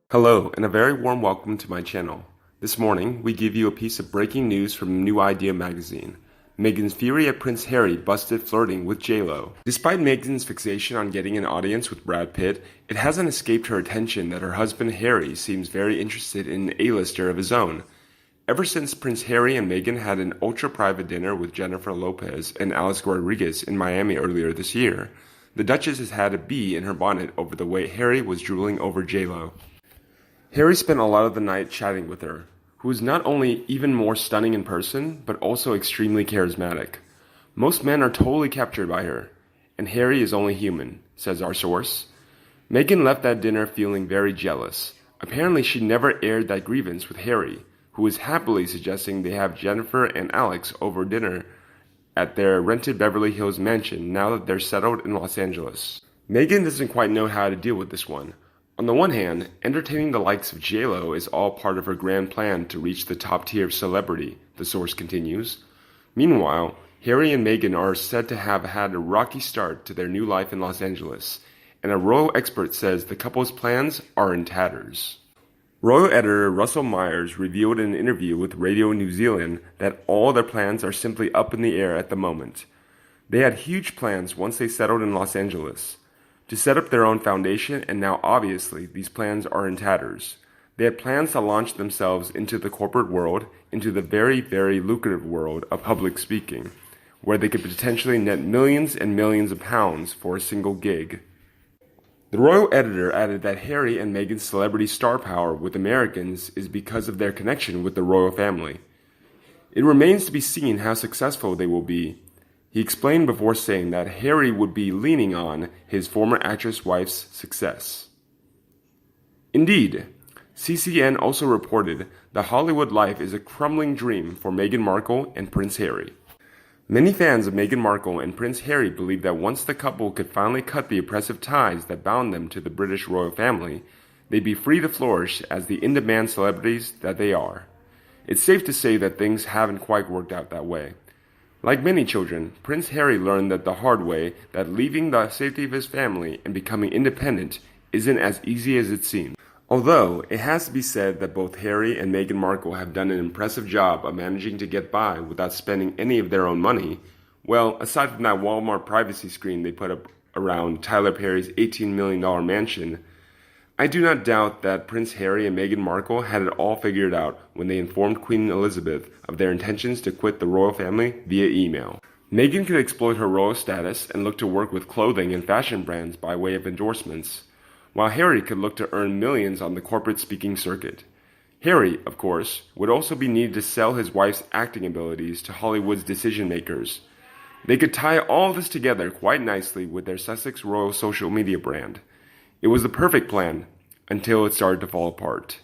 Hello, and a very warm welcome to my channel. This morning, we give you a piece of breaking news from New Idea magazine. Meghan's fury at Prince Harry busted flirting with J.Lo. Despite Meghan's fixation on getting an audience with Brad Pitt, it hasn't escaped her attention that her husband Harry seems very interested in an A-lister of his own. Ever since Prince Harry and Meghan had an ultra-private dinner with Jennifer Lopez and Alex Rodriguez in Miami earlier this year, the Duchess has had a bee in her bonnet over the way Harry was drooling over J.Lo. Harry spent a lot of the night chatting with her, who is not only even more stunning in person, but also extremely charismatic. Most men are totally captured by her, and Harry is only human, says our source. Meghan left that dinner feeling very jealous. Apparently she never aired that grievance with Harry, who is happily suggesting they have Jennifer and Alex over dinner at their rented Beverly Hills mansion now that they're settled in Los Angeles. Meghan doesn't quite know how to deal with this one. On the one hand, entertaining the likes of J.Lo is all part of her grand plan to reach the top tier of celebrity, the source continues. Meanwhile, Harry and Meghan are said to have had a rocky start to their new life in Los Angeles, and a royal expert says the couple's plans are in tatters. Royal editor Russell Myers revealed in an interview with Radio New Zealand that all their plans are simply up in the air at the moment. They had huge plans once they settled in Los Angeles to set up their own foundation, and now obviously these plans are in tatters. They had plans to launch themselves into the corporate world, into the very, very lucrative world of public speaking, where they could potentially net millions and millions of pounds for a single gig. The royal editor added that Harry and Meghan's celebrity star power with Americans is because of their connection with the royal family. It remains to be seen how successful they will be. He explained before saying that Harry would be leaning on his former actress wife's success. Indeed, CCN also reported that Hollywood life is a crumbling dream for Meghan Markle and Prince Harry. Many fans of Meghan Markle and Prince Harry believe that once the couple could finally cut the oppressive ties that bound them to the British royal family, they'd be free to flourish as the in-demand celebrities that they are. It's safe to say that things haven't quite worked out that way. Like many children, Prince Harry learned that the hard way that leaving the safety of his family and becoming independent isn't as easy as it seems. Although, it has to be said that both Harry and Meghan Markle have done an impressive job of managing to get by without spending any of their own money, well, aside from that Walmart privacy screen they put up around Tyler Perry's $18 million mansion, I do not doubt that Prince Harry and Meghan Markle had it all figured out when they informed Queen Elizabeth of their intentions to quit the royal family via email. Meghan could exploit her royal status and look to work with clothing and fashion brands by way of endorsements, while Harry could look to earn millions on the corporate speaking circuit. Harry, of course, would also be needed to sell his wife's acting abilities to Hollywood's decision makers. They could tie all this together quite nicely with their Sussex Royal social media brand. It was the perfect plan, until it started to fall apart.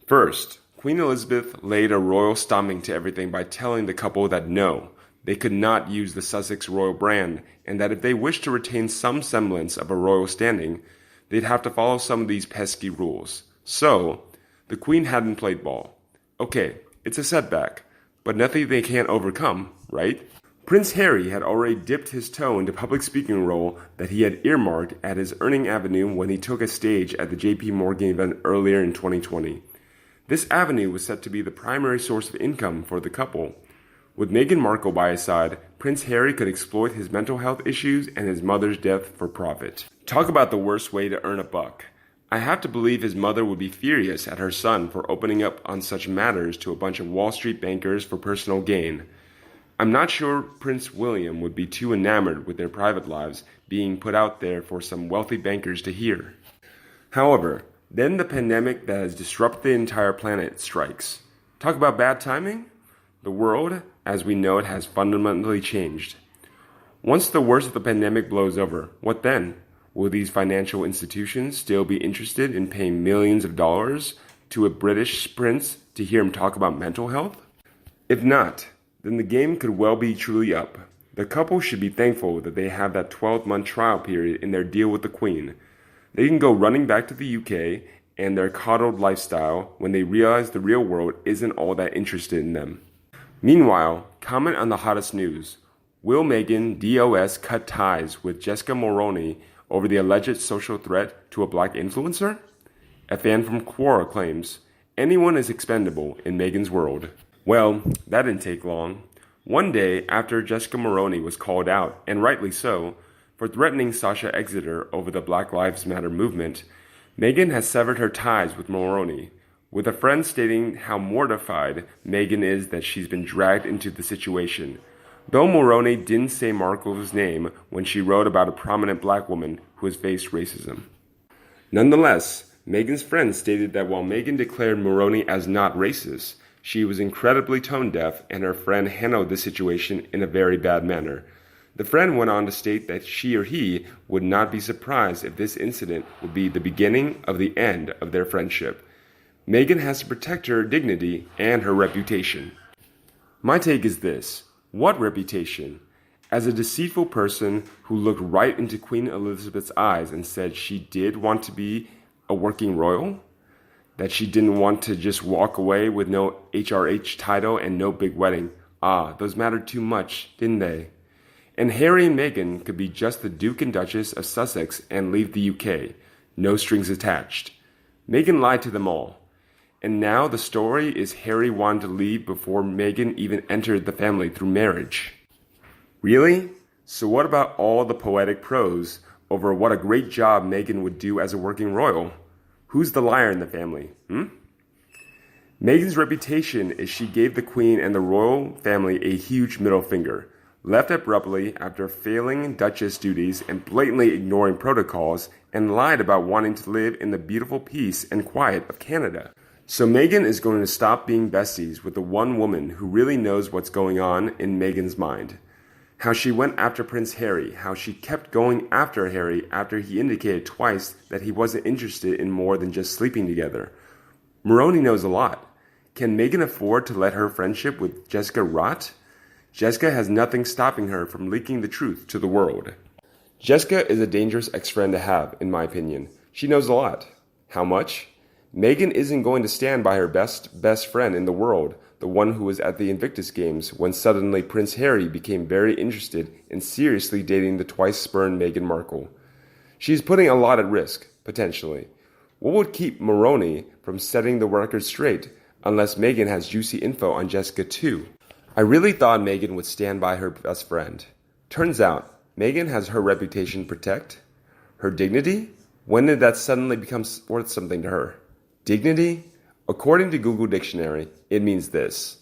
First, Queen Elizabeth laid a royal stomping to everything by telling the couple that no, they could not use the Sussex royal brand, and that if they wished to retain some semblance of a royal standing, they'd have to follow some of these pesky rules. So, the Queen hadn't played ball. Okay, it's a setback, but nothing they can't overcome, right? Prince Harry had already dipped his toe into public speaking role that he had earmarked at his earning avenue when he took a stage at the J.P. Morgan event earlier in 2020. This avenue was set to be the primary source of income for the couple. With Meghan Markle by his side, Prince Harry could exploit his mental health issues and his mother's death for profit. Talk about the worst way to earn a buck. I have to believe his mother would be furious at her son for opening up on such matters to a bunch of Wall Street bankers for personal gain. I'm not sure Prince William would be too enamored with their private lives being put out there for some wealthy bankers to hear. However, then the pandemic that has disrupted the entire planet strikes. Talk about bad timing? The world, as we know it, has fundamentally changed. Once the worst of the pandemic blows over, what then? Will these financial institutions still be interested in paying millions of dollars to a British prince to hear him talk about mental health? If not, then the game could well be truly up. The couple should be thankful that they have that 12-month trial period in their deal with the Queen. They can go running back to the UK and their coddled lifestyle when they realize the real world isn't all that interested in them. Meanwhile, comment on the hottest news. Will Meghan DOS cut ties with Jessica Mulroney over the alleged social threat to a black influencer? A fan from Quora claims, anyone is expendable in Meghan's world. Well, that didn't take long. One day after Jessica Maroney was called out, and rightly so, for threatening Sasha Exeter over the Black Lives Matter movement, Meghan has severed her ties with Maroney, with a friend stating how mortified Meghan is that she's been dragged into the situation, though Maroney didn't say Markle's name when she wrote about a prominent black woman who has faced racism. Nonetheless, Meghan's friend stated that while Meghan declared Maroney as not racist, she was incredibly tone-deaf and her friend handled the situation in a very bad manner. The friend went on to state that she or he would not be surprised if this incident would be the beginning of the end of their friendship. Meghan has to protect her dignity and her reputation. My take is this. What reputation? As a deceitful person who looked right into Queen Elizabeth's eyes and said she did want to be a working royal? That she didn't want to just walk away with no HRH title and no big wedding. Those mattered too much, didn't they? And Harry and Meghan could be just the Duke and Duchess of Sussex and leave the UK. No strings attached. Meghan lied to them all. And now the story is Harry wanted to leave before Meghan even entered the family through marriage. Really? So what about all the poetic prose over what a great job Meghan would do as a working royal? Who's the liar in the family? Meghan's reputation is she gave the Queen and the royal family a huge middle finger, left abruptly after failing Duchess duties and blatantly ignoring protocols, and lied about wanting to live in the beautiful peace and quiet of Canada. So Meghan is going to stop being besties with the one woman who really knows what's going on in Meghan's mind. How she went after Prince Harry, how she kept going after Harry after he indicated twice that he wasn't interested in more than just sleeping together. Maroney knows a lot. Can Meghan afford to let her friendship with Jessica rot? Jessica has nothing stopping her from leaking the truth to the world. Jessica is a dangerous ex-friend to have, in my opinion. She knows a lot. How much? Meghan isn't going to stand by her best friend in the world, the one who was at the Invictus Games when suddenly Prince Harry became very interested in seriously dating the twice-spurned Meghan Markle. She's putting a lot at risk, potentially. What would keep Maroney from setting the record straight, unless Meghan has juicy info on Jessica too? I really thought Meghan would stand by her best friend. Turns out, Meghan has her reputation to protect. Her dignity? When did that suddenly become worth something to her? Dignity? According to Google Dictionary, it means this: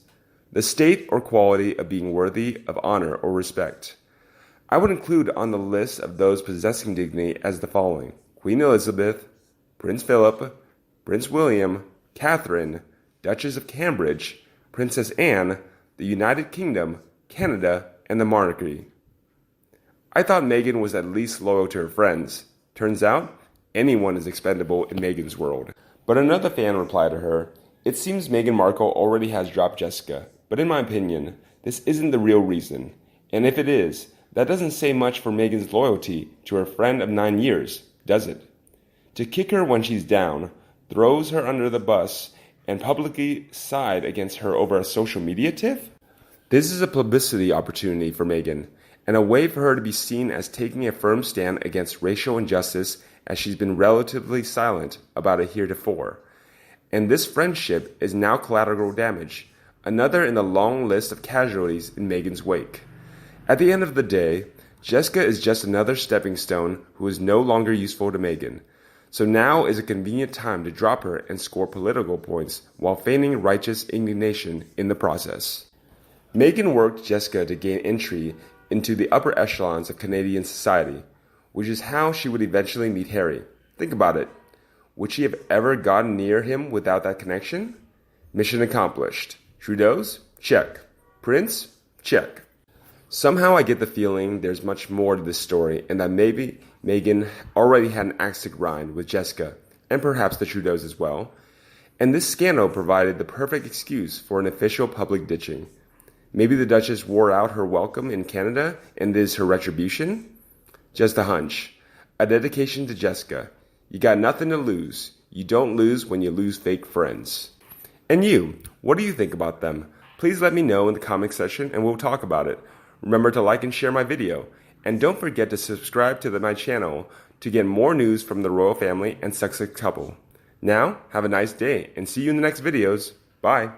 the state or quality of being worthy of honor or respect. I would include on the list of those possessing dignity as the following: Queen Elizabeth, Prince Philip, Prince William, Catherine, Duchess of Cambridge, Princess Anne, the United Kingdom, Canada, and the monarchy. I thought Meghan was at least loyal to her friends. Turns out, anyone is expendable in Meghan's world. But another fan replied to her, it seems Meghan Markle already has dropped Jessica, but in my opinion, this isn't the real reason. And if it is, that doesn't say much for Meghan's loyalty to her friend of 9 years, does it? To kick her when she's down, throws her under the bus, and publicly side against her over a social media tiff? This is a publicity opportunity for Meghan, and a way for her to be seen as taking a firm stand against racial injustice, as she's been relatively silent about it heretofore. And this friendship is now collateral damage, another in the long list of casualties in Meghan's wake. At the end of the day, Jessica is just another stepping stone who is no longer useful to Meghan. So now is a convenient time to drop her and score political points while feigning righteous indignation in the process. Meghan worked Jessica to gain entry into the upper echelons of Canadian society, which is how she would eventually meet Harry. Think about it. Would she have ever gotten near him without that connection? Mission accomplished. Trudeau's? Check. Prince? Check. Somehow I get the feeling there's much more to this story and that maybe Meghan already had an axe to grind with Jessica, and perhaps the Trudeaus as well, and this scandal provided the perfect excuse for an official public ditching. Maybe the Duchess wore out her welcome in Canada and this is her retribution? Just a hunch. A dedication to Jessica. You got nothing to lose. You don't lose when you lose fake friends. And you, what do you think about them? Please let me know in the comment section and we'll talk about it. Remember to like and share my video. And don't forget to subscribe to my channel to get more news from the royal family and Sussex couple. Now, have a nice day and see you in the next videos. Bye.